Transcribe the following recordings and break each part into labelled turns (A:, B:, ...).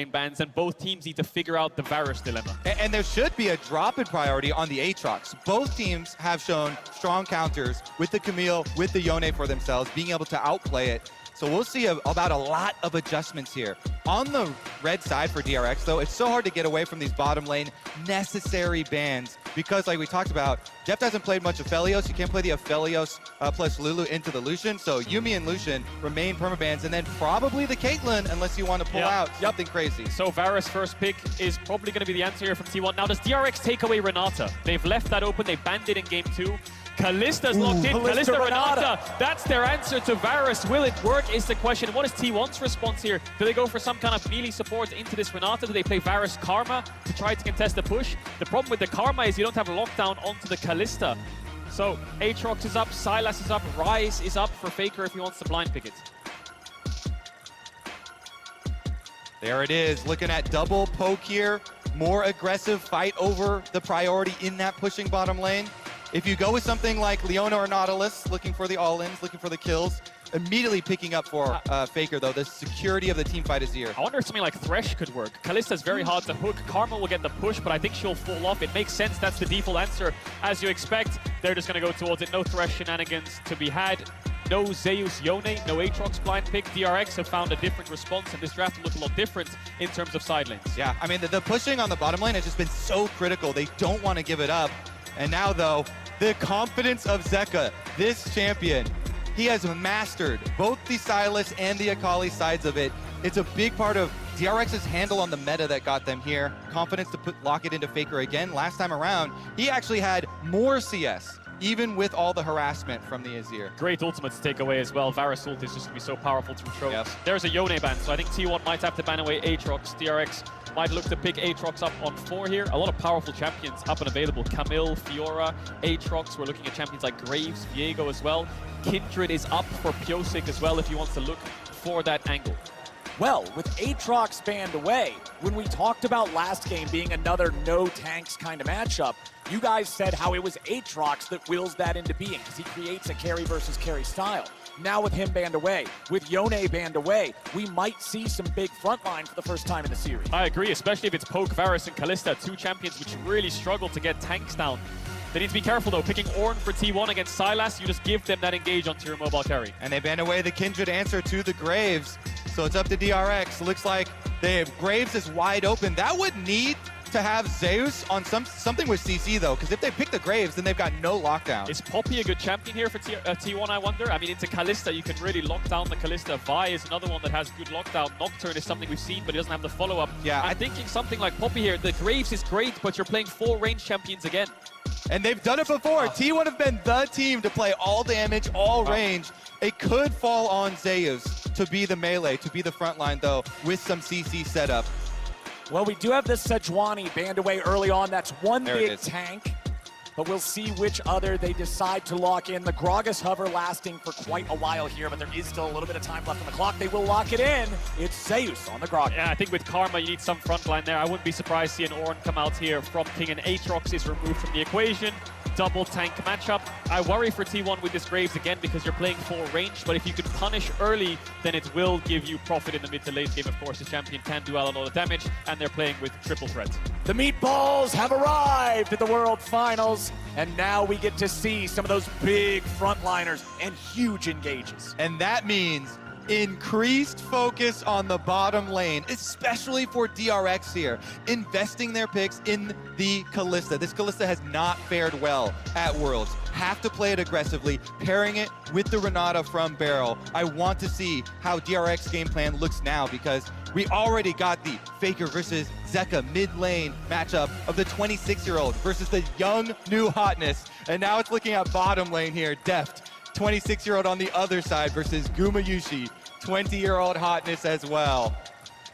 A: lane bans, and both teams need to figure out the Varus dilemma.
B: And there should be a drop in priority on the Aatrox. Both teams have shown strong counters with the Camille, with the Yone for themselves, being able to outplay it. So we'll see about a lot of adjustments here. On the red side for DRX, though, it's so hard to get away from these bottom lane necessary bans because, like we talked about, Jeff hasn't played much Aphelios. You can't play the Aphelios plus Lulu into the Lucian. So Yuumi and Lucian remain permabans, and then probably the Caitlyn unless you want to pull out something crazy.
A: So Varus first pick is probably going to be the answer here from T1. Now, does DRX take away Renata? They've left that open. They banned it in game 2. Kalista's locked in. Kalista Renata. That's their answer to Varus. Will it work is the question. What is T1's response here? Do they go for some kind of melee support into this Renata? Do they play Varus Karma to try to contest the push? The problem with the Karma is you don't have a lockdown onto the Kalista. So Aatrox is up, Sylas is up, Rise is up for Faker if he wants to blind pick it.
B: There it is, looking at double poke here. More aggressive fight over the priority in that pushing bottom lane. If you go with something like Leona or Nautilus, looking for the all-ins, looking for the kills, immediately picking up for Faker, though. The security of the team fight is here.
A: I wonder if something like Thresh could work. Kalista's very hard to hook. Karma will get the push, but I think she'll fall off. It makes sense. That's the default answer. As you expect, they're just going to go towards it. No Thresh shenanigans to be had. No Zeus Yone, no Aatrox blind pick. DRX have found a different response, and this draft will look a lot different in terms of side lanes.
B: Yeah, I mean, the pushing on the bottom lane has just been so critical. They don't want to give it up. And now, though, the confidence of Zeka, this champion, he has mastered both the Sylas and the Akali sides of it. It's a big part of DRX's handle on the meta that got them here. Confidence to lock it into Faker again. Last time around, he actually had more CS, even with all the harassment from the Azir.
A: Great ultimate to take away as well. Varus ult is just going to be so powerful to control.
B: Yes.
A: There's a Yone ban, so I think T1 might have to ban away Aatrox. DRX might look to pick Aatrox up on 4 here. A lot of powerful champions up and available. Camille, Fiora, Aatrox. We're looking at champions like Graves, Viego as well. Kindred is up for Pyosik as well if he wants to look for that angle.
C: Well, with Aatrox banned away, when we talked about last game being another no tanks kind of matchup, you guys said how it was Aatrox that wills that into being because he creates a carry versus carry style. Now with him banned away, with Yone banned away, we might see some big frontline for the first time in the series.
A: I agree, especially if it's Poke, Varus, and Kalista, two champions which really struggle to get tanks down. They need to be careful though. Picking Ornn for T1 against Sylas, you just give them that engage onto your mobile carry.
B: And they banned away the Kindred answer to the Graves. So it's up to DRX. Looks like they have Graves is wide open. That would need to have Zeus on something with CC though, because if they pick the Graves, then they've got no lockdown.
A: Is Poppy a good champion here for T1, I wonder? I mean, into Kalista, you can really lock down the Kalista. Vi is another one that has good lockdown. Nocturne is something we've seen, but he doesn't have the follow-up.
B: Yeah,
A: I'm thinking something like Poppy here. The Graves is great, but you're playing 4 range champions again.
B: And they've done it before. T1 have been the team to play all damage, all range. It could fall on Zeus to be the melee, to be the front line though, with some CC setup.
C: Well, we do have this Sejuani banned away early on. That's one big tank, but we'll see which other they decide to lock in. The Gragas hover lasting for quite a while here, but there is still a little bit of time left on the clock. They will lock it in. It's Zeus on the Gragas.
A: Yeah, I think with Karma, you need some front line there. I wouldn't be surprised to see an Ornn come out here from King, and Aatrox is removed from the equation. Double tank matchup. I worry for T1 with this Graves again because you're playing 4 range, but if you can punish early, then it will give you profit in the mid to late game. Of course, the champion can do a lot of damage, and they're playing with triple threat.
C: The meatballs have arrived at the World Finals, and now we get to see some of those big frontliners and huge engages.
B: And that means increased focus on the bottom lane, especially for DRX here, investing their picks in the Kalista. This Kalista has not fared well at Worlds. Have to play it aggressively, pairing it with the Renata from Barrel. I want to see how DRX game plan looks now because we already got the Faker versus Zeka mid lane matchup of the 26-year-old versus the young new hotness. And now it's looking at bottom lane here, Deft. 26-year-old on the other side versus Gumayusi, 20-year-old hotness as well.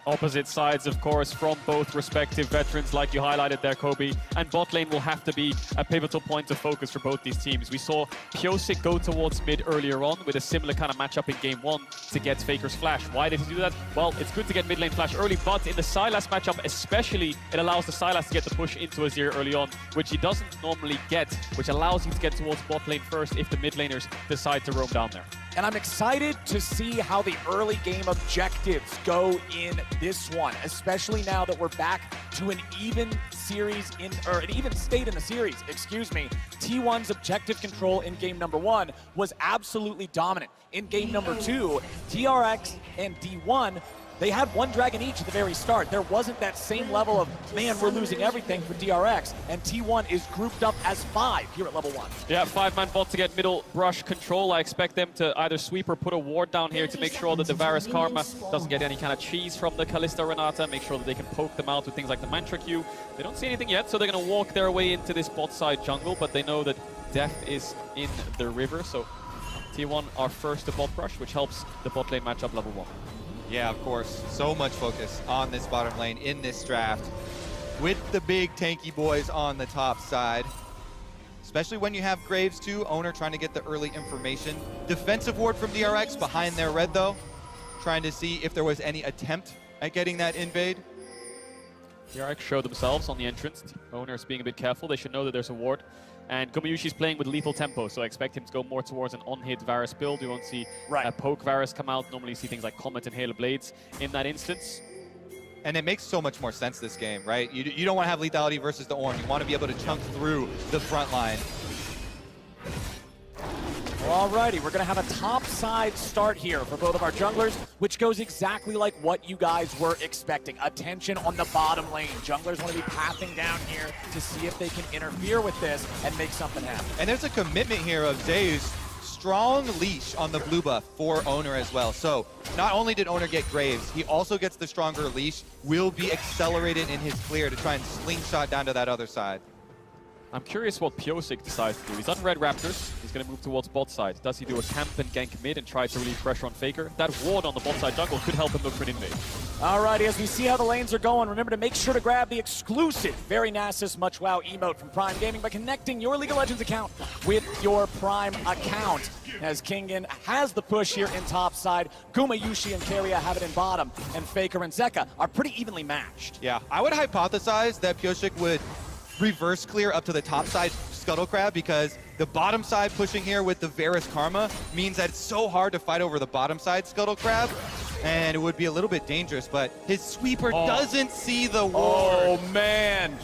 A: Opposite sides, of course, from both respective veterans, like you highlighted there, Kobe. And bot lane will have to be a pivotal point of focus for both these teams. We saw Pyosik go towards mid earlier on with a similar kind of matchup in game 1 to get Faker's flash. Why did he do that? Well, it's good to get mid lane flash early, but in the Sylas matchup especially, it allows the Sylas to get the push into Azir early on, which he doesn't normally get, which allows you to get towards bot lane first if the mid laners decide to roam down there.
C: And I'm excited to see how the early game objectives go in this one, especially now that we're back to an even series or an even state in the series, excuse me. T1's objective control in game number 1 was absolutely dominant. In game number 2, DRX and D1, they had one dragon each at the very start. There wasn't that same level of, man, we're losing everything for DRX, and T1 is grouped up as 5 here at level 1.
A: Yeah, 5-man bot to get middle brush control. I expect them to either sweep or put a ward down here to make sure that the Varus Karma doesn't get any kind of cheese from the Kalista Renata, make sure that they can poke them out with things like the Mantra Q. They don't see anything yet, so they're going to walk their way into this bot side jungle, but they know that death is in the river, so T1 are first to bot brush, which helps the bot lane matchup level 1.
B: Yeah, of course. So much focus on this bottom lane in this draft with the big tanky boys on the top side. Especially when you have Graves too. Oner trying to get the early information. Defensive ward from DRX behind their red though. Trying to see if there was any attempt at getting that invade.
A: DRX show themselves on the entrance. Oner's being a bit careful. They should know that there's a ward. And Gumayusi's playing with lethal tempo, so I expect him to go more towards an on-hit Varus build. You won't see a poke Varus come out. Normally you see things like Comet and Halo Blades in that instance.
B: And it makes so much more sense this game, right? You don't want to have lethality versus the Ornn. You want to be able to chunk through the front line.
C: Alrighty, we're going to have a top side start here for both of our junglers, which goes exactly like what you guys were expecting. Attention on the bottom lane. Junglers want to be pathing down here to see if they can interfere with this and make something happen.
B: And there's a commitment here of Zeus. Strong leash on the blue buff for Oner as well. So not only did Oner get Graves, he also gets the stronger leash, will be accelerated in his clear to try and slingshot down to that other side.
A: I'm curious what Pyosik decides to do. He's on Red Raptors. He's going to move towards bot side. Does he do a camp and gank mid and try to relieve pressure on Faker? That ward on the bot side jungle could help him look for an invade.
C: Alrighty, as we see how the lanes are going, remember to make sure to grab the exclusive Very Nasus Much Wow emote from Prime Gaming by connecting your League of Legends account with your Prime account. As Kingen has the push here in top side, Gumayusi and Keria have it in bottom, and Faker and Zeka are pretty evenly matched.
B: Yeah, I would hypothesize that Pyosik would reverse clear up to the top side Scuttle Crab, because the bottom side pushing here with the Varus Karma means that it's so hard to fight over the bottom side Scuttle Crab, and it would be a little bit dangerous, but his sweeper doesn't see the ward.
C: Oh man,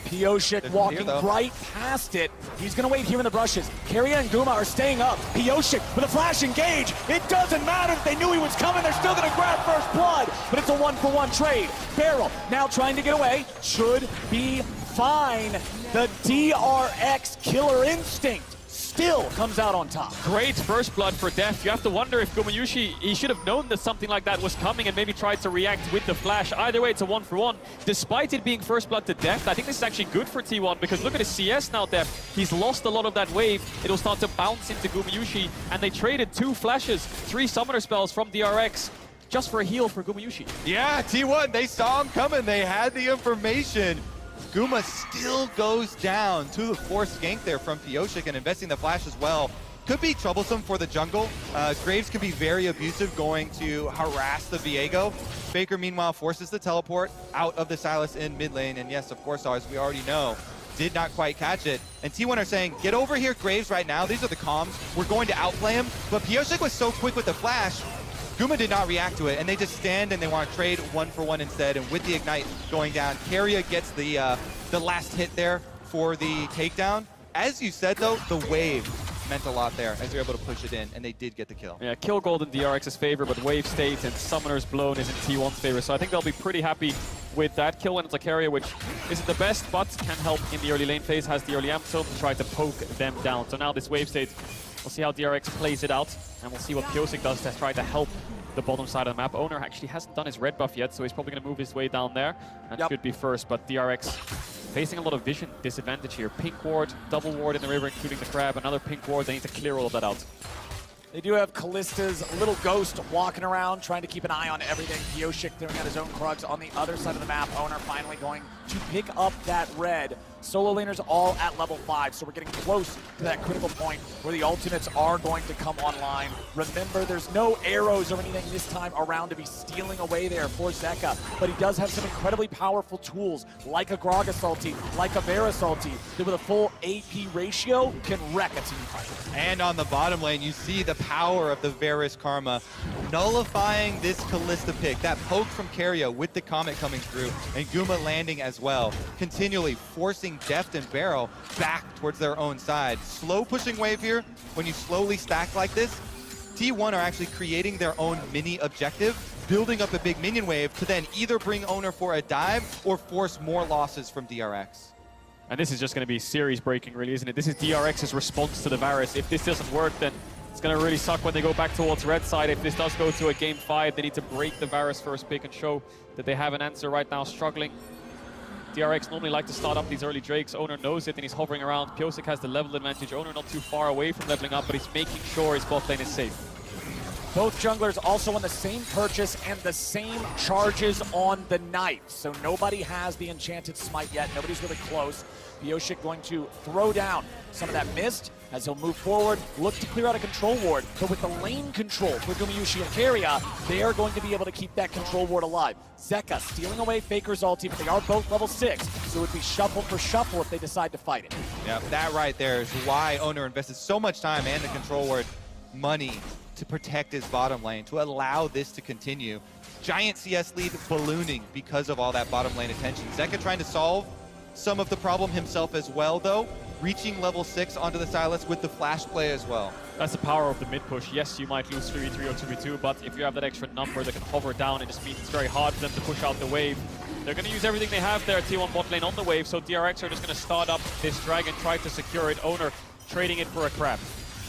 C: Pyosik walking right past it. He's gonna wait here in the brushes. Keria and Guma are staying up. Pyosik with a flash engage. It doesn't matter if they knew he was coming, they're still gonna grab first blood, but it's a 1-for-1 trade. Barrel now trying to get away, should be fine. The DRX killer instinct still comes out on top.
A: Great first blood for Death. You have to wonder if Gumayusi, he should have known that something like that was coming and maybe tried to react with the flash. Either way, it's a 1-for-1. Despite it being first blood to Death, I think this is actually good for T1, because look at his CS now, Death. He's lost a lot of that wave. It'll start to bounce into Gumayusi, and they traded 2 flashes, 3 summoner spells from DRX just for a heal for Gumayusi.
B: Yeah, T1, they saw him coming. They had the information. Guma still goes down to the forced gank there from Pyosik, and investing the flash as well could be troublesome for the jungle. Graves can be very abusive, going to harass the Viego. Faker, meanwhile, forces the teleport out of the Sylas in mid lane, and yes, of course, as we already know, did not quite catch it. And T1 are saying, get over here, Graves, right now. These are the comms. We're going to outplay him. But Pyosik was so quick with the flash, Guma did not react to it, and they just stand and they want to trade 1-for-1 instead. And with the Ignite going down, Keria gets the last hit there for the takedown. As you said, though, the wave meant a lot there as they're able to push it in, and they did get the kill.
A: Yeah, kill gold in DRX's favor, but wave state and summoner's blown is in T1's favor. So I think they'll be pretty happy with that kill, and it's a Keria which isn't the best, but can help in the early lane phase, has the early amp zone to try to poke them down. So now this wave state, we'll see how DRX plays it out, and we'll see what Pyosik does to try to help the bottom side of the map. Oner actually hasn't done his red buff yet, so he's probably going to move his way down there, and should be first, but DRX facing a lot of vision disadvantage here. Pink ward, double ward in the river, including the crab, another pink ward. They need to clear all of that out.
C: They do have Kalista's little ghost walking around, trying to keep an eye on everything. Pyosik throwing out his own Krugs on the other side of the map. Oner finally going to pick up that red Solo laners all at level 5, so we're getting close to that critical point where the ultimates are going to come online. Remember, there's no arrows or anything this time around to be stealing away there for Zeka, but he does have some incredibly powerful tools, like a Gragas ulti, like a Varus ulti, that with a full AP ratio can wreck a team fight.
B: And on the bottom lane, you see the power of the Varus Karma, nullifying this Kalista pick. That poke from Keria with the Comet coming through, and Guma landing as well, continually forcing Deft and Barrel back towards their own side. Slow pushing wave here. When you slowly stack like this, T1 are actually creating their own mini objective, building up a big minion wave to then either bring Oner for a dive or force more losses from DRX.
A: And this is just going to be series breaking, really, isn't it? This is DRX's response to the Varus. If this doesn't work, then it's going to really suck when they go back towards red side. If this does go to a game 5, they need to break the Varus first pick and show that they have an answer right now, struggling. DRX normally like to start up these early Drakes. Oner knows it and he's hovering around. Pyosik has the level advantage. Oner not too far away from leveling up, but he's making sure his bot lane is safe.
C: Both junglers also on the same purchase and the same charges on the knife. So nobody has the enchanted smite yet. Nobody's really close. Pyosik going to throw down some of that mist as he'll move forward, look to clear out a control ward. But with the lane control for Gumayusi and Keria, they are going to be able to keep that control ward alive. Zeka stealing away Faker's ulti, but they are both level 6, so it would be shuffle for shuffle if they decide to fight it.
B: Yeah, that right there is why Oner invested so much time and the control ward money to protect his bottom lane, to allow this to continue. Giant CS lead ballooning because of all that bottom lane attention. Zeka trying to solve some of the problem himself as well, though, reaching level 6 onto the Sylas with the flash play as well.
A: That's the power of the mid push. Yes, you might lose 3v3 or 2v2, but if you have that extra number that can hover down, it just means it's very hard for them to push out the wave. They're going to use everything they have there, T1 bot lane on the wave, so DRX are just going to start up this dragon, try to secure it. Oner trading it for a crab.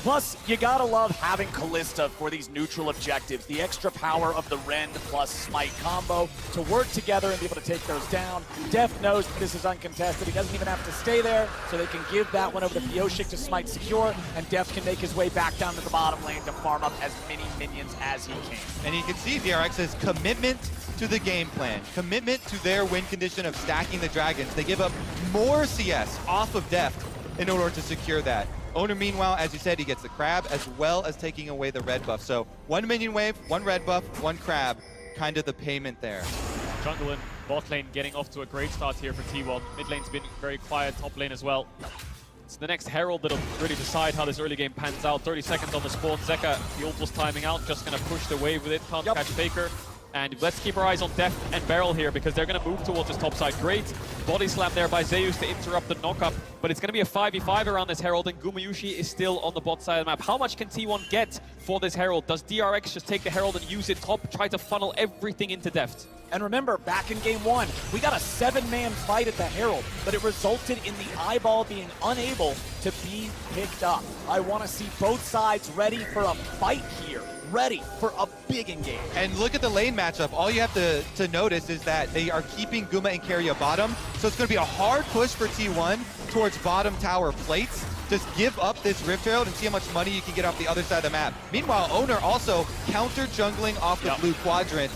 C: Plus, you gotta love having Kalista for these neutral objectives. The extra power of the Rend plus Smite combo to work together and be able to take those down. Deft knows that this is uncontested. He doesn't even have to stay there, so they can give that one over to Pyosik to Smite secure, and Deft can make his way back down to the bottom lane to farm up as many minions as he can.
B: And you can see DRX's commitment to the game plan, commitment to their win condition of stacking the dragons. They give up more CS off of Deft in order to secure that. Oner, meanwhile, as you said, he gets the crab as well as taking away the red buff. So one minion wave, one red buff, one crab, kind of the payment there.
A: Jungle and bot lane getting off to a great start here for T1. Mid lane's been very quiet, top lane as well. It's the next Herald that'll really decide how this early game pans out. 30 seconds on the spawn. Zeka, the ult was timing out, just gonna push the wave with it, can't catch Faker. And let's keep our eyes on Deft and Barrel here because they're going to move towards this top side. Great body slam there by Zeus to interrupt the knock-up, but it's going to be a 5v5 around this Herald, and Gumayusi is still on the bot side of the map. How much can T1 get for this Herald? Does DRX just take the Herald and use it top, try to funnel everything into Deft?
C: And remember, back in game 1, we got a 7-man fight at the Herald, but it resulted in the eyeball being unable to be picked up. I want to see both sides ready for a fight here. Ready for a big engage.
B: And look at the lane matchup. All you have to notice is that they are keeping Guma and Keria bottom. So it's going to be a hard push for T1 towards bottom tower plates. Just give up this Rift Herald and see how much money you can get off the other side of the map. Meanwhile, Oner also counter jungling off the blue quadrant.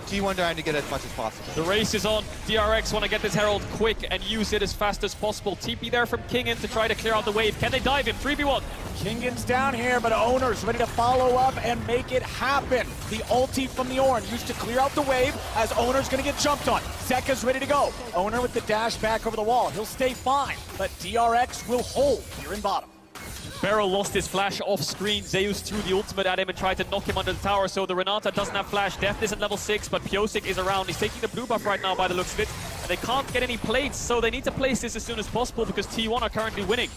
B: T1 trying to get as much as possible.
A: The race is on. DRX want to get this Herald quick and use it as fast as possible. TP there from Kingen to try to clear out the wave. Can they dive him? 3v1.
C: Kingen's down here, but Oner's ready to follow up and make it happen. The ulti from the Ornn used to clear out the wave as Oner's going to get jumped on. Zeka's ready to go. Oner with the dash back over the wall. He'll stay fine, but DRX will hold here in bottom.
A: Barrel lost his flash off screen. Zeus threw the ultimate at him and tried to knock him under the tower, so the Renata doesn't have flash. Deft isn't level 6, but Pyosik is around. He's taking the blue buff right now by the looks of it. And they can't get any plates, so they need to place this as soon as possible because T1 are currently winning.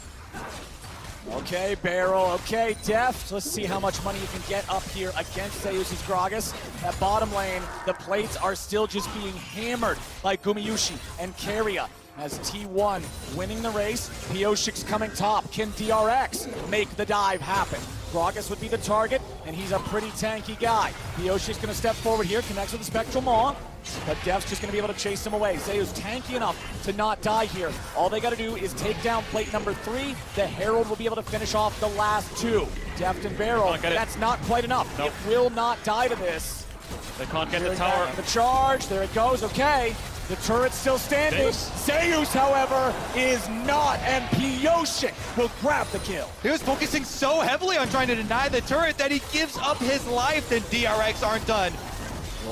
C: Okay, Barrel, okay, Deft. Let's see how much money you can get up here against Zeus' Gragas. That bottom lane, the plates are still just being hammered by Gumayusi and Keria. As T1 winning the race, Pyosik's coming top. Can DRX make the dive happen? Gragas would be the target, and he's a pretty tanky guy. Pyosik's gonna step forward here, connects with the Spectral Maw, but Deft's just gonna be able to chase him away. Zeus tanky enough to not die here. All they gotta do is take down plate number 3. The Herald will be able to finish off the last 2. Deft and Barrel, that's not quite enough.
A: Nope.
C: It will not die to this.
A: They can't get the tower.
C: The charge, there it goes, okay. The turret's still standing. Zeus, however, is not, and Pyosik will grab the kill.
B: He was focusing so heavily on trying to deny the turret that he gives up his life, then DRX aren't done.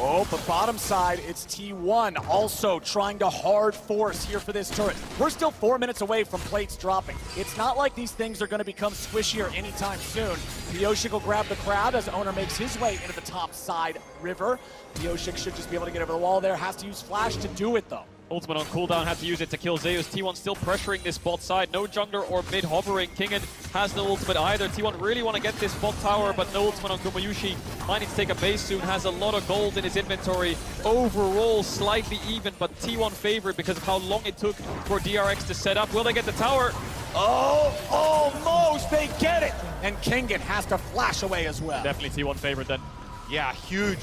C: Oh, but bottom side, it's T1 also trying to hard force here for this turret. We're still 4 minutes away from plates dropping. It's not like these things are going to become squishier anytime soon. Pyosik will grab the crowd as Oner makes his way into the top side river. Pyosik should just be able to get over the wall there. Has to use flash to do it, though.
A: Ultimate on cooldown, had to use it to kill Zeus. T1 still pressuring this bot side. No jungler or mid hovering. Kingen has no ultimate either. T1 really want to get this bot tower, but no ultimate on Gumayusi. Might need to take a base soon. Has a lot of gold in his inventory. Overall, slightly even, but T1 favored because of how long it took for DRX to set up. Will they get the tower?
C: Oh, almost! They get it! And Kingen has to flash away as well.
A: Definitely T1 favored then.
B: Yeah, huge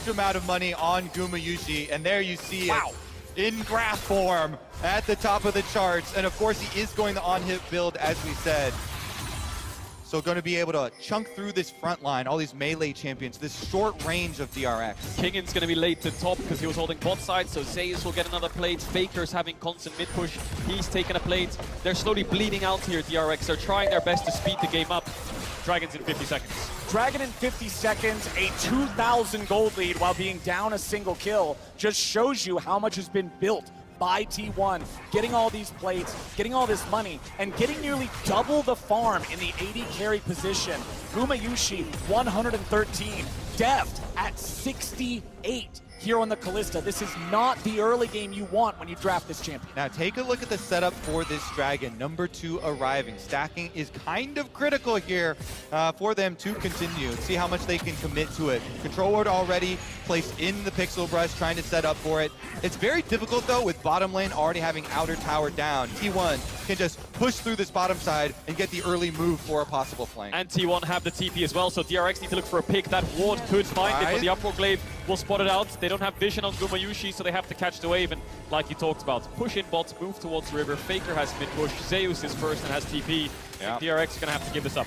B: amount of money on Gumayusi, and there you see it. In graph form at the top of the charts. And of course, he is going the on-hit build, as we said. So going to be able to chunk through this front line, all these melee champions, this short range of DRX.
A: Kingen's going to be late to top because he was holding bot side, so Zeus will get another plate. Faker's having constant mid push. He's taken a plate. They're slowly bleeding out here, DRX. They're trying their best to speed the game up. Dragon's in 50 seconds.
C: Dragon in 50 seconds, a 2,000 gold lead while being down a single kill, just shows you how much has been built by T1, getting all these plates, getting all this money, and getting nearly double the farm in the 80 carry position. Gumayusi, 113, Deft at 68 here on the Kalista. This is not the early game you want when you draft this champion.
B: Now take a look at the setup for this Dragon, number 2 arriving. Stacking is kind of critical here for them to continue. See how much they can commit to it. Control ward already placed in the pixel brush, trying to set up for it. It's very difficult though with bottom lane already having outer tower down. T1 can just push through this bottom side and get the early move for a possible flank.
A: And T1 have the TP as well, so DRX need to look for a pick. That ward could find it, but the uproar glaive will spot it out. They don't have vision on Gumayusi, so they have to catch the wave. And like you talked about, push in bots, move towards river. Faker has mid push. Zeus is first and has TP. And DRX is going to have to give this up.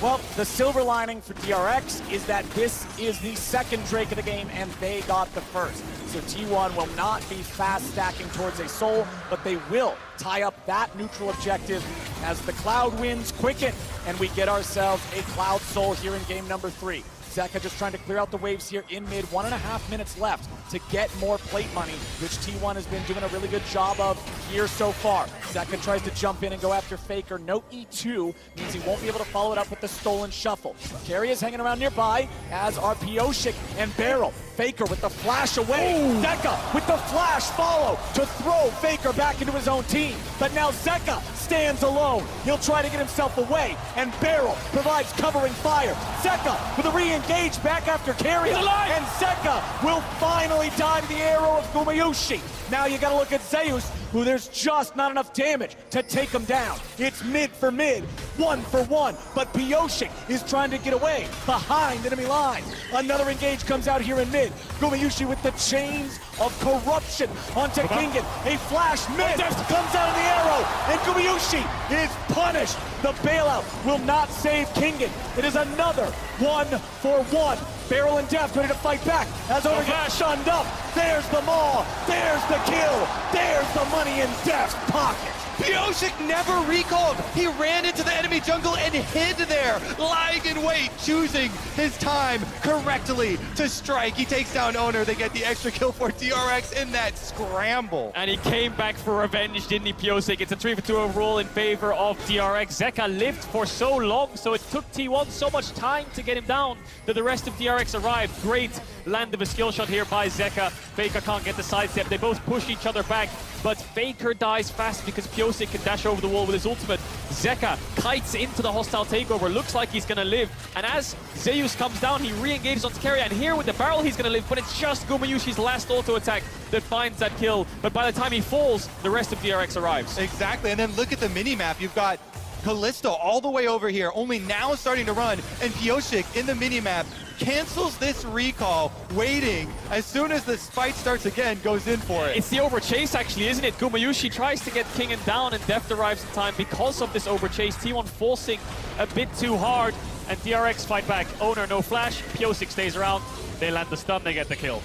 C: Well, the silver lining for DRX is that this is the second Drake of the game, and they got the first. So T1 will not be fast stacking towards a soul, but they will tie up that neutral objective as the Cloud winds quicken, and we get ourselves a Cloud soul here in game number 3. Zeka just trying to clear out the waves here in mid. 1.5 minutes left to get more plate money, which T1 has been doing a really good job of here so far. Zeka tries to jump in and go after Faker. No E2 means he won't be able to follow it up with the stolen shuffle. Carry is hanging around nearby, as are Pyosik and Barrel. Faker with the flash away. Zeka with the flash follow to throw Faker back into his own team. But now Zeka stands alone. He'll try to get himself away, and Barrel provides covering fire. Zeka with a re-engage back after carry, and Zeka will finally die to the arrow of Gumayusi. Now you gotta look at Zeus, who there's just not enough damage to take him down. It's mid for mid, 1 for 1, but Pyosik is trying to get away behind enemy lines. Another engage comes out here in mid. Gumayusi with the chains of corruption onto Kingen. A flash mid comes out of the arrow, and Gumayusi is punished. The bailout will not save Kingen. It is another 1 for 1. Barrel and Deft ready to fight back as Oner gets shunned up. There's the maul, there's the kill, there's the money in Deft's pocket.
B: Pyosik never recalled. He ran into the enemy jungle and hid there, lying in wait, choosing his time correctly to strike. He takes down Oner. They get the extra kill for DRX in that scramble.
A: And he came back for revenge, didn't he, Pyosik? It's a 3 for 2 overall in favor of DRX. Zeka lived for so long, so it took T1 so much time to get him down that the rest of DRX arrived. Great land of a skill shot here by Zeka. Faker can't get the sidestep. They both push each other back, but Faker dies fast because Pyosik can dash over the wall with his ultimate. Zeka kites into the hostile takeover. Looks like he's gonna live. And as Zeus comes down, he re-engages onto carry. And here with the barrel, he's gonna live. But it's just Gumayusi's last auto attack that finds that kill. But by the time he falls, the rest of DRX arrives.
B: Exactly. And then look at the mini-map. You've got Kalista all the way over here, only now starting to run. And Pyosik in the mini-map cancels this recall, waiting. As soon as the fight starts again, goes in for it.
A: It's the overchase actually, isn't it? Gumayusi tries to get Kingen down, and Deft arrives in time because of this overchase. T1 forcing a bit too hard, and DRX fight back. Oner no flash, Pyosik stays around. They land the stun, they get the kill.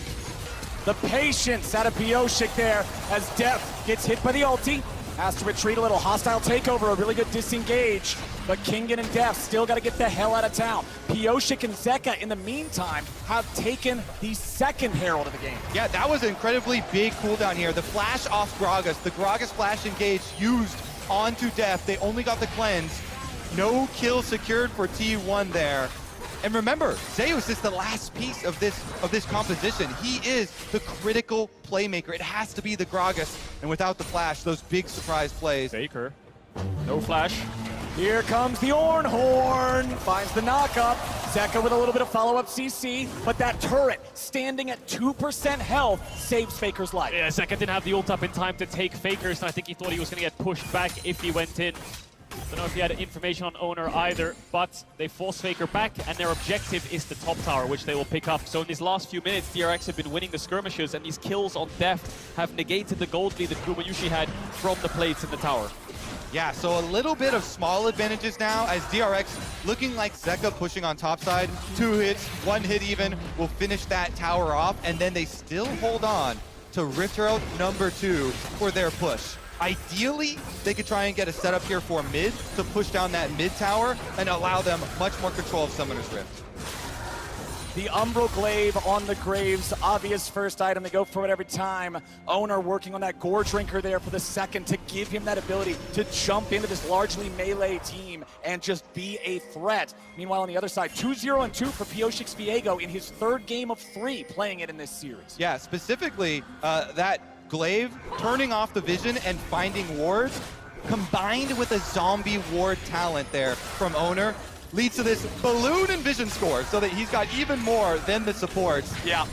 C: The patience out of Pioshik there as Def gets hit by the ulti. Has to retreat a little. Hostile takeover, a really good disengage. But Kingen and Def still got to get the hell out of town. Pioshik and Zeka, in the meantime, have taken the second Herald of the game.
B: Yeah, that was an incredibly big cooldown here. The flash off Gragas, the Gragas flash engage used onto Def. They only got the cleanse. No kill secured for T1 there. And remember, Zeus is the last piece of this composition. He is the critical playmaker. It has to be the Gragas. And without the flash, those big surprise plays.
A: Faker, no flash.
C: Here comes the Ornhorn, finds the knockup. Zeka with a little bit of follow-up CC, but that turret standing at 2% health saves Faker's life.
A: Yeah, Zeka didn't have the ult up in time to take Faker's, and I think he thought he was going to get pushed back if he went in. Don't know if he had information on Oner either, but they force Faker back, and their objective is the top tower, which they will pick up. So in these last few minutes, DRX have been winning the skirmishes, and these kills on Deft have negated the gold lead that Gumayusi had from the plates in the tower.
B: Yeah, so a little bit of small advantages now as DRX looking like Zeka pushing on top side. 2 hits, 1 hit even will finish that tower off, and then they still hold on to Rift Herald number 2 for their push. Ideally, they could try and get a setup here for mid to push down that mid tower and allow them much more control of Summoner's Rift.
C: The Umbral Glaive on the Graves, obvious first item. They go for it every time. Oner working on that Gore Drinker there for the second to give him that ability to jump into this largely melee team and just be a threat. Meanwhile, on the other side, 2-0-2 for Pioshik's Viego in his 3rd game of 3 playing it in this series.
B: Yeah, specifically that Glaive turning off the vision and finding wards combined with a zombie ward talent there from Oner leads to this balloon and vision score so that he's got even more than the supports.
C: Yeah.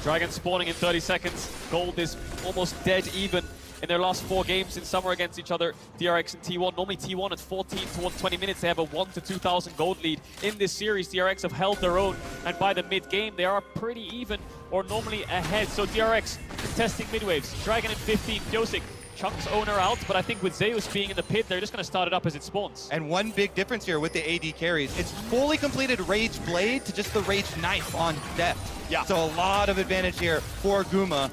A: Dragon spawning in 30 seconds. Gold is almost dead even in their last 4 games in summer against each other. DRX and T1. Normally T1 at 14 towards 20 minutes. They have a 1 to 2,000 gold lead. In this series, DRX have held their own. And by the mid-game, they are pretty even or normally ahead. So DRX contesting mid-waves. Dragon in 15. Pioshik chunks Oner out, but I think with Zeus being in the pit, they're just going to start it up as it spawns.
B: And one big difference here with the AD carries, it's fully completed Rage Blade to just the Rage Knife on Deft.
C: Yeah.
B: So a lot of advantage here for Guma.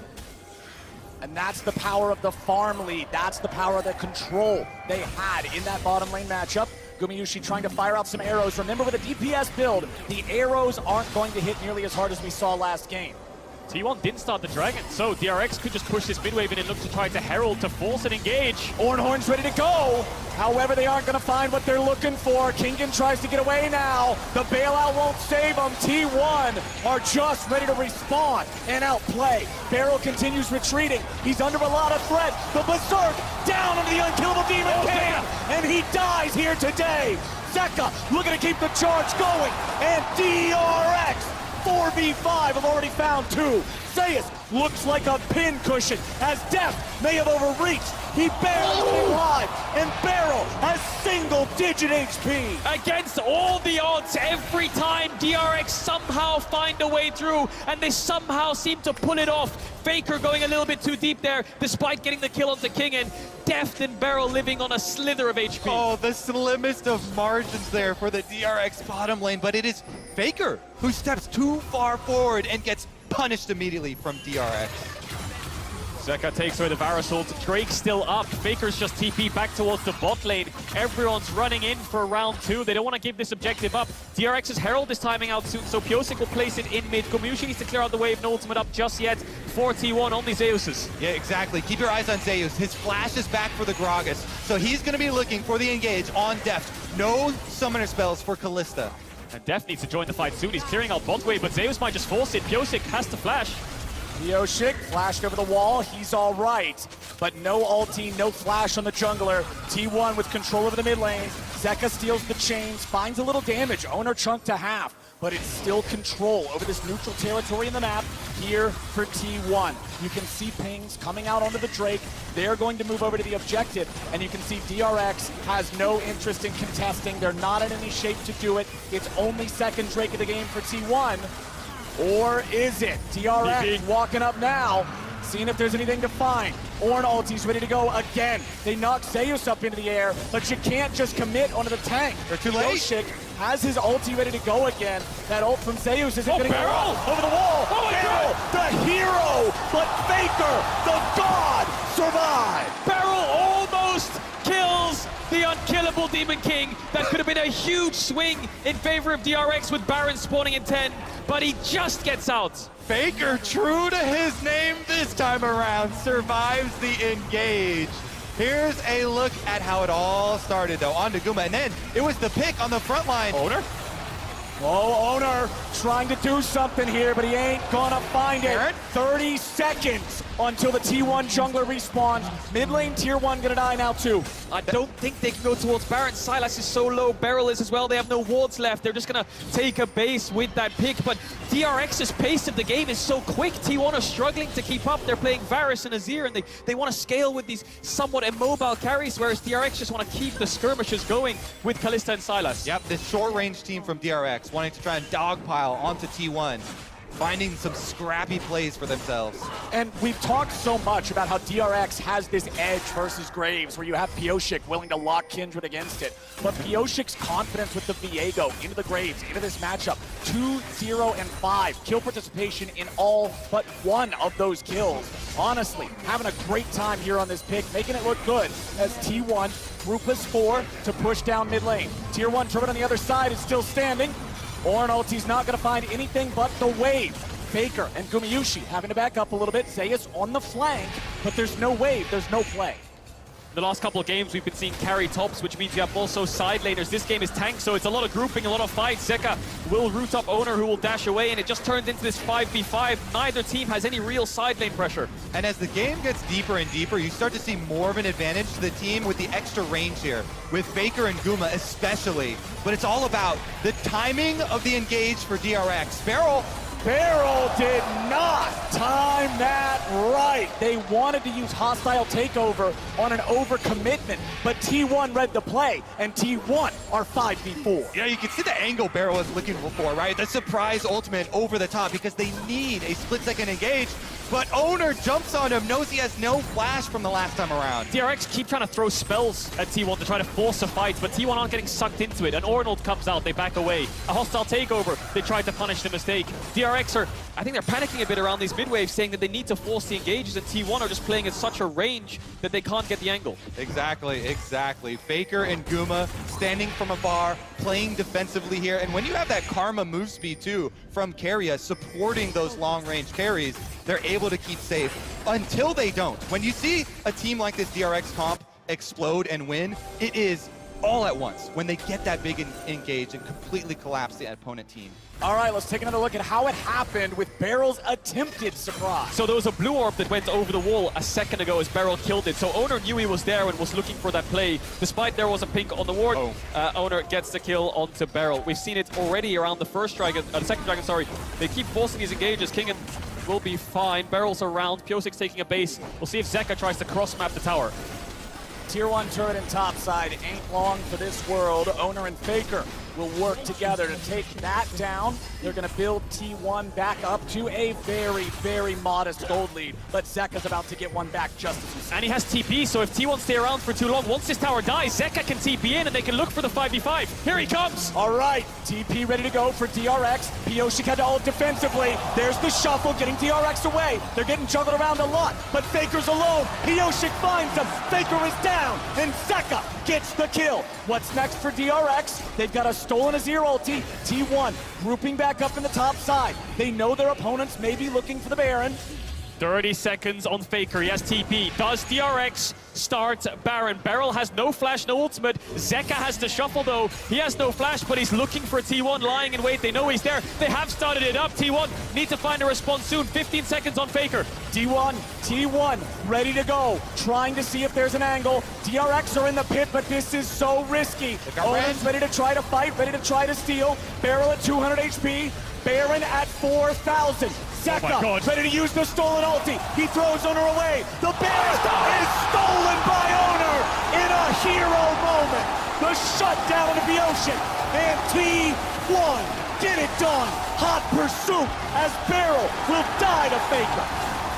C: And that's the power of the farm lead. That's the power of the control they had in that bottom lane matchup. Gumayusi trying to fire out some arrows. Remember, with a DPS build, the arrows aren't going to hit nearly as hard as we saw last game.
A: T1 didn't start the Dragon, so DRX could just push this mid-wave in and look to try to Herald to force an engage.
C: Ornhorn's ready to go. However, they aren't going to find what they're looking for. Kingen tries to get away now. The bailout won't save them. T1 are just ready to respawn and outplay. Barrel continues retreating. He's under a lot of threat. The Berserk down into the unkillable Demon King, and he dies here today. Zeka looking to keep the charge going, and DRX 4v5 have already found 2. Zeus looks like a pin cushion as Def may have overreached. He barely went alive, and Barrel has single-digit HP.
A: Against all the odds, every time DRX somehow find a way through, and they somehow seem to pull it off. Faker going a little bit too deep there, despite getting the kill onto Kingen. Deft and Barrel living on a slither of HP.
B: Oh, the slimmest of margins there for the DRX bottom lane, but it is Faker who steps too far forward and gets punished immediately from DRX.
A: Zeka takes away the Varus ult. Drake's still up. Faker's just TP back towards the bot lane. Everyone's running in for round 2. They don't want to give this objective up. DRX's Herald is timing out soon, so Pioshik will place it in mid. Gumayusi needs to clear out the wave. No ultimate up just yet. For T1, only Zeus's.
B: Yeah, exactly. Keep your eyes on Zeus. His flash is back for the Gragas, so he's going to be looking for the engage on Deft. No summoner spells for Kalista.
A: And Deft needs to join the fight soon. He's clearing out bot wave, but Zeus might just force it. Pioshik has to flash.
C: Pioshik flashed over the wall, he's all right. But no ulti, no flash on the jungler. T1 with control over the mid lane. Zeka steals the chains, finds a little damage. Oner chunked to half, but it's still control over this neutral territory in the map here for T1. You can see pings coming out onto the Drake. They're going to move over to the objective, and you can see DRX has no interest in contesting. They're not in any shape to do it. It's only second Drake of the game for T1. Or is it? DRX walking up now, seeing if there's anything to find. Ornn ulti's ready to go again. They knock Zeus up into the air, but you can't just commit onto the tank.
B: They're too late.
C: Pioshik has his ulti ready to go again. That ult from Zeus isn't going to go
A: Beryl!
C: over the wall.
A: Oh my
C: Beryl, the hero, but Faker, the god, survived.
A: Beryl almost kills the unkillable Demon King. That could have been a huge swing in favor of DRX with Baron spawning in 10, but he just gets out.
B: Faker, true to his name this time around, survives the engage. Here's a look at how it all started, though. On to Guma, and then it was the pick on the front line.
A: Oner?
C: Oh, Oner trying to do something here, but he ain't gonna find it.
B: Baron?
C: 30 seconds until the T1 jungler respawns. Mid lane tier 1 gonna die now too.
A: I don't think they can go towards Baron. Sylas is so low, Beryl is as well. They have no wards left. They're just gonna take a base with that pick. But DRX's pace of the game is so quick. T1 are struggling to keep up. They're playing Varus and Azir, and they want to scale with these somewhat immobile carries, whereas DRX just want to keep the skirmishes going with Kalista and Sylas.
B: Yep, this short-range team from DRX wanting to try and dogpile onto T1, finding some scrappy plays for themselves.
C: And we've talked so much about how DRX has this edge versus Graves, where you have Pioshik willing to lock Kindred against it. But Pioshik's confidence with the Viego into the Graves, into this matchup, 2, 0, and 5. Kill participation in all but one of those kills. Honestly, having a great time here on this pick, making it look good as T1 groupless 4 to push down mid lane. Tier 1 Turbine on the other side is still standing. Ornn ulti's not going to find anything but the wave. Faker and Gumayusi having to back up a little bit. Zeus on the flank, but there's no wave, there's no play.
A: The last couple of games, we've been seeing carry tops, which means you have also side laners. This game is tank, so it's a lot of grouping, a lot of fights. Zeka will root up Oner, who will dash away, and it just turns into this 5v5. Neither team has any real side lane pressure.
B: And as the game gets deeper and deeper, you start to see more of an advantage to the team with the extra range here, with Faker and Guma especially. But it's all about the timing of the engage for DRX.
C: Beryl did not time that right. They wanted to use hostile takeover on an overcommitment, but T1 read the play, and T1 are 5v4.
B: Yeah, you can see the angle Beryl was looking for, right? The surprise ultimate over the top because they need a split-second engage. But Oner jumps on him, knows he has no flash from the last time around.
A: DRX keep trying to throw spells at T1 to try to force a fight, but T1 aren't getting sucked into it. An Ornn comes out, they back away. A hostile takeover, they try to punish the mistake. DRX are, I think they're panicking a bit around these mid-waves, saying that they need to force the engages, and T1 are just playing at such a range that they can't get the angle.
B: Exactly. Faker and Guma standing from afar, playing defensively here. And when you have that Karma move speed too from Keria supporting those long-range carries, they're able to keep safe until they don't. When you see a team like this DRX comp explode and win, it is all at once when they get that big engage and completely collapse the opponent team.
C: All right, let's take another look at how it happened with Beryl's attempted surprise.
A: So there was a blue orb that went over the wall a second ago as Beryl killed it. So Oner knew he was there and was looking for that play. Despite there was a pink on the ward, Oner gets the kill onto Beryl. We've seen it already around the second dragon, sorry. They keep forcing these engages. Kingen will be fine. Beryl's around. Piosik's taking a base. We'll see if Zeka tries to cross-map the tower.
C: Tier 1 turret and topside ain't long for this world. Oner and Faker will work together to take that down. They're going to build T1 back up to a very, very modest gold lead. But Zeka's about to get one back just as we see.
A: And he has TP, so if T1 stay around for too long, once this tower dies, Zeka can TP in and they can look for the 5v5. Here he comes!
C: All right, TP ready to go for DRX. Pioshik had to ult defensively. There's the shuffle, getting DRX away. They're getting juggled around a lot, but Faker's alone. Pioshik finds him. Faker is down, and Zeka gets the kill. What's next for DRX? They've got a stolen Azir ulti. T1 grouping back up in the top side. They know their opponents may be looking for the Baron.
A: 30 seconds on Faker, he has TP. Does DRX start Baron? Beryl has no flash, no ultimate. Zeka has the shuffle though. He has no flash, but he's looking for T1 lying in wait. They know he's there. They have started it up. T1 need to find a response soon. 15 seconds on Faker.
C: T1 ready to go. Trying to see if there's an angle. DRX are in the pit, but this is so risky. Owen's ready to try to fight, ready to try to steal. Beryl at 200 HP. Baron at 4,000. Zeka ready to use the stolen ulti. He throws Oner away. The Baron is stolen by Oner in a hero moment. The shutdown of the ocean. And T1 get it done. Hot pursuit as Beryl will die to Faker.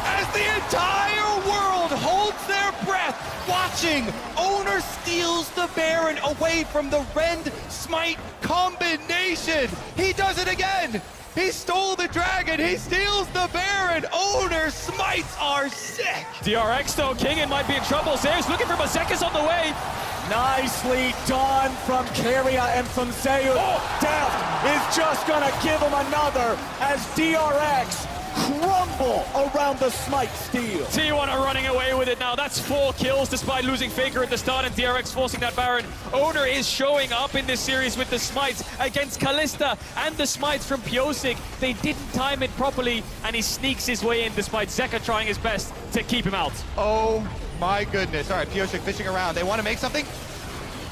B: As the entire world holds their breath watching. Oner steals the Baron away from the Rend Smite combination. He does it again. He stole the dragon, he steals the Baron. Oner smites are sick.
A: DRX though, Kingen might be in trouble. Zeus looking for Mazekas on the way.
C: Nicely done from Keria and from Zeus. Oh, Death is just gonna give him another as DRX crumble around the smite steal.
A: T1 are running away with it now. That's 4 kills despite losing Faker at the start and DRX forcing that Baron. Oner is showing up in this series with the smites against Kalista and the smites from Pyosik. They didn't time it properly and he sneaks his way in despite Zeka trying his best to keep him out.
B: Oh my goodness. All right, Pyosik fishing around. They want to make something?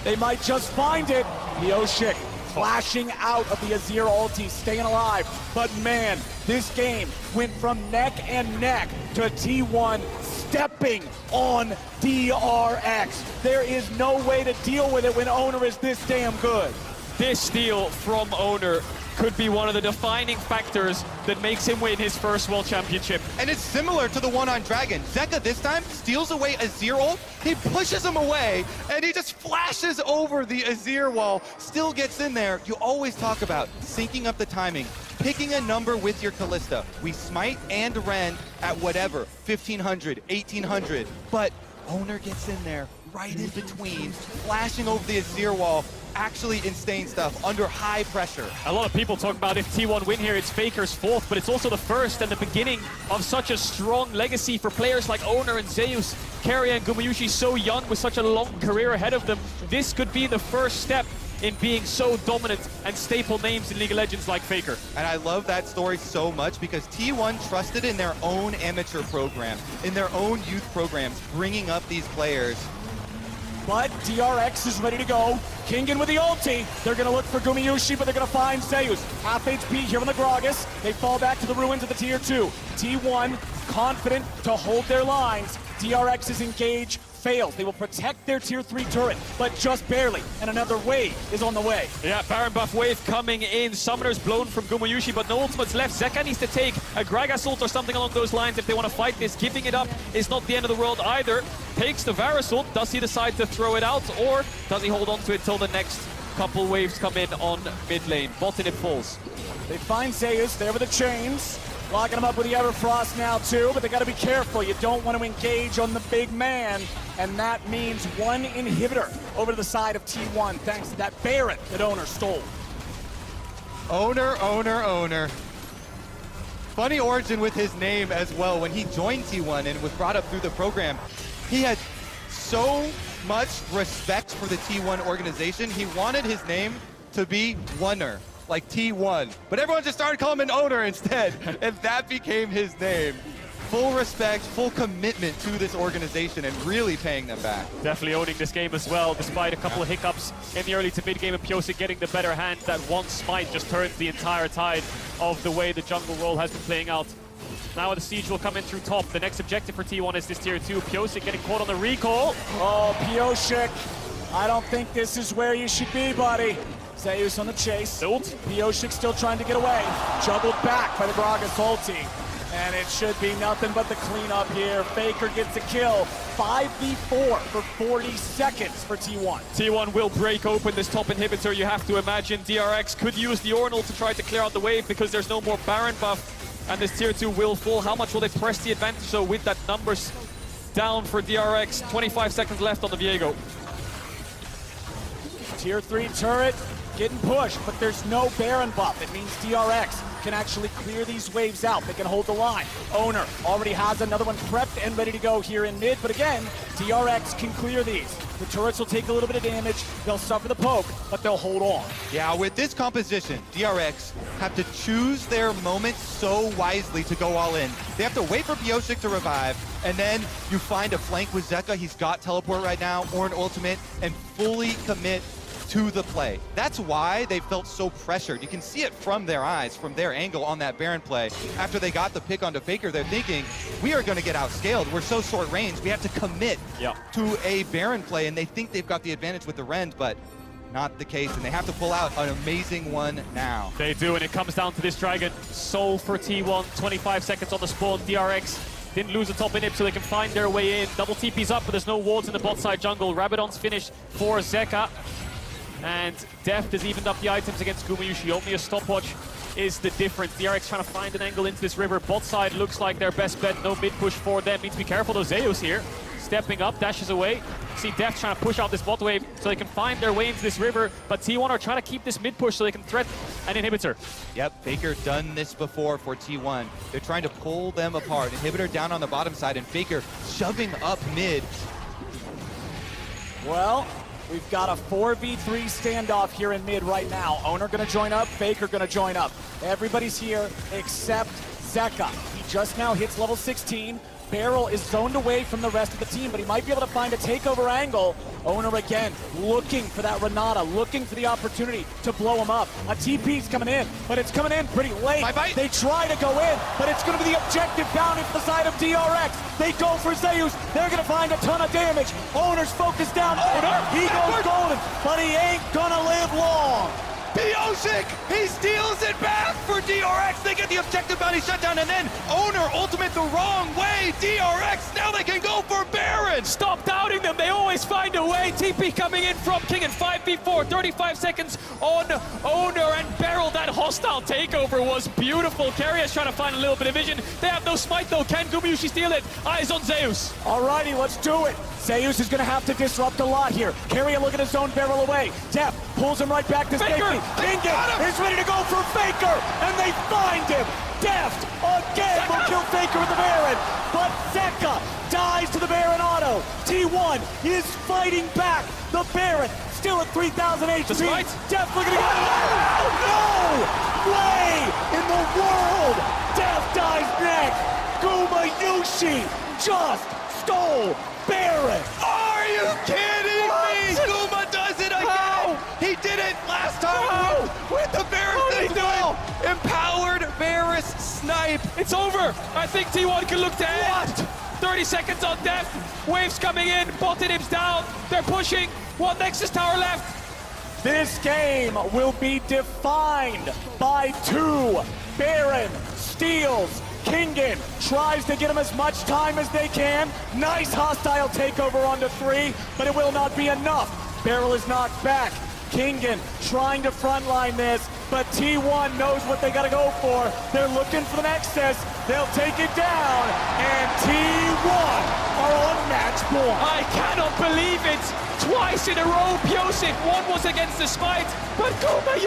C: They might just find it. Pyosik flashing out of the Azir ulti, staying alive. But man, this game went from neck and neck to T1 stepping on DRX. There is no way to deal with it when Oner is this damn good.
A: This steal from Oner could be one of the defining factors that makes him win his first World Championship.
B: And it's similar to the one on Dragon. Zeka this time steals away Azir ult, he pushes him away, and he just flashes over the Azir wall, still gets in there. You always talk about syncing up the timing, picking a number with your Kalista. We smite and rend at whatever, 1500, 1800, but Oner gets in there, right in between, flashing over the Azir wall, actually insane stuff under high pressure.
A: A lot of people talk about if T1 win here, it's Faker's 4th, but it's also the first and the beginning of such a strong legacy for players like Oner and Zeus. Keria and Gumayusi so young with such a long career ahead of them. This could be the first step in being so dominant and staple names in League of Legends like Faker.
B: And I love that story so much because T1 trusted in their own amateur program, in their own youth programs, bringing up these players.
C: But DRX is ready to go. Kingen with the ulti. They're going to look for Gumayusi, but they're going to find Zeus. Half HP here on the Gragas. They fall back to the ruins of the tier 2. T1 confident to hold their lines. DRX is engaged. Fails. They will protect their tier 3 turret, but just barely. And another wave is on the way.
A: Yeah, Baron buff wave coming in. Summoners blown from Gumayusi, but no ultimates left. Zeka needs to take a Gragas ult or something along those lines if they want to fight this. Giving it up is not the end of the world either. Takes the Varus ult. Does he decide to throw it out, or does he hold on to it till the next couple waves come in on mid lane? Bot in it falls.
C: They find Zeus there with the chains. Locking him up with the Everfrost now too, but they got to be careful. You don't want to engage on the big man, and that means one inhibitor over to the side of T1 thanks to that Baron that Oner stole.
B: Oner. Funny origin with his name as well. When he joined T1 and was brought up through the program, he had so much respect for the T1 organization. He wanted his name to be Oner, like T1. But everyone just started calling him Oner instead, and that became his name. Full respect, full commitment to this organization and really paying them back.
A: Definitely owning this game as well, despite a couple of hiccups in the early to mid game and Pyosik getting the better hand. That one smite just turns the entire tide of the way the jungle role has been playing out. Now the siege will come in through top. The next objective for T1 is this tier 2. Pyosik getting caught on the recall.
C: Oh, Pyosik, I don't think this is where you should be, buddy. Zeus on the chase.
A: Ult.
C: Pyosik still trying to get away. Juggled back by the Gragas ulti. And it should be nothing but the cleanup here. Faker gets a kill. 5v4 for 40 seconds for T1.
A: T1 will break open this top inhibitor. You have to imagine DRX could use the Ornal to try to clear out the wave because there's no more Baron buff. And this tier 2 will fall. How much will they press the advantage? So with that numbers down for DRX, 25 seconds left on the Viego.
C: Tier 3 turret getting pushed, but there's no Baron buff. It means DRX can actually clear these waves out. They can hold the line. Oner already has another one prepped and ready to go here in mid, but again, DRX can clear these. The turrets will take a little bit of damage. They'll suffer the poke, but they'll hold on.
B: Yeah, with this composition, DRX have to choose their moment so wisely to go all in. They have to wait for Pyosik to revive, and then you find a flank with Zeka. He's got teleport right now, or an ultimate, and fully commit to the play. That's why they felt so pressured. You can see it from their eyes, from their angle on that Baron play. After they got the pick onto Faker, they're thinking, we are going to get outscaled. We're so short range. We have to commit to a Baron play, and they think they've got the advantage with the Rend, but not the case, and they have to pull out an amazing one now.
A: They do, and it comes down to this Dragon. Soul for T1, 25 seconds on the spawn. DRX Didn't lose the top inhib, so they can find their way in. Double TP's up, but there's no wards in the bot side jungle. Rabadon's finished for Zeka. And Deft has evened up the items against Gumayusi. Only a stopwatch is the difference. DRX trying to find an angle into this river. Bot side looks like their best bet. No mid push for them. Need to be careful though. Zeus here, stepping up, dashes away. See Deft trying to push out this bot wave so they can find their way into this river. But T1 are trying to keep this mid push so they can threat an inhibitor.
B: Yep, Faker done this before for T1. They're trying to pull them apart. Inhibitor down on the bottom side, and Faker shoving up mid.
C: Well, we've got a 4v3 standoff here in mid right now. Oner gonna join up, Faker gonna join up. Everybody's here except Zeka. He just now hits level 16. Barrel is zoned away from the rest of the team, but he might be able to find a takeover angle. Oner again, looking for that Renata, looking for the opportunity to blow him up. A TP's coming in, but it's coming in pretty late.
B: Bye-bye.
C: They try to go in, but it's gonna be the objective bounty for the side of DRX. They go for Zeus, they're gonna find a ton of damage. Oner's focused down, he goes golden, but he ain't gonna live long.
B: Biosic, he steals it back for DRX. They get the objective bounty shutdown, and then Oner ultimate the wrong way. DRX, now they can go for Baron.
A: Stop doubting them. They always find a way. TP coming in from King in 5v4. 35 seconds on Oner and Beryl. That hostile takeover was beautiful. Carrier's trying to find a little bit of vision. They have no smite though. Can Gumayusi steal it? Eyes on Zeus.
C: Alrighty, let's do it. Zeus is gonna have to disrupt a lot here. Carrier looking at his own barrel away. Deft pulls him right back to safety. Kingen is ready to go for Faker, and they find him. Deft again will kill Faker with the Baron, but Zeka dies to the Baron auto. T1 is fighting back. The Baron still at 3,000 HP.
A: Right.
C: Deft looking to go. No way in the world. Deft dies next. Gumayusi just stole Baron.
B: Are you kidding me? Guma does it again.
A: How?
B: He did it last time with the Varus as well. Empowered Varus snipe.
A: It's over. I think T1 can look to end. 30 seconds on Deft. Waves coming in. Bot inhibs down. They're pushing. One Nexus tower left.
C: This game will be defined by two. Baron steals. Kingen tries to get him as much time as they can. Nice hostile takeover onto 3, but it will not be enough. Barrel is knocked back. Kingen trying to frontline this, but T1 knows what they gotta go for. They're looking for the Nexus. They'll take it down, and T1 are on match point.
A: I cannot believe it. Twice in a row, Biosic. One was against the smite, but Gumayusi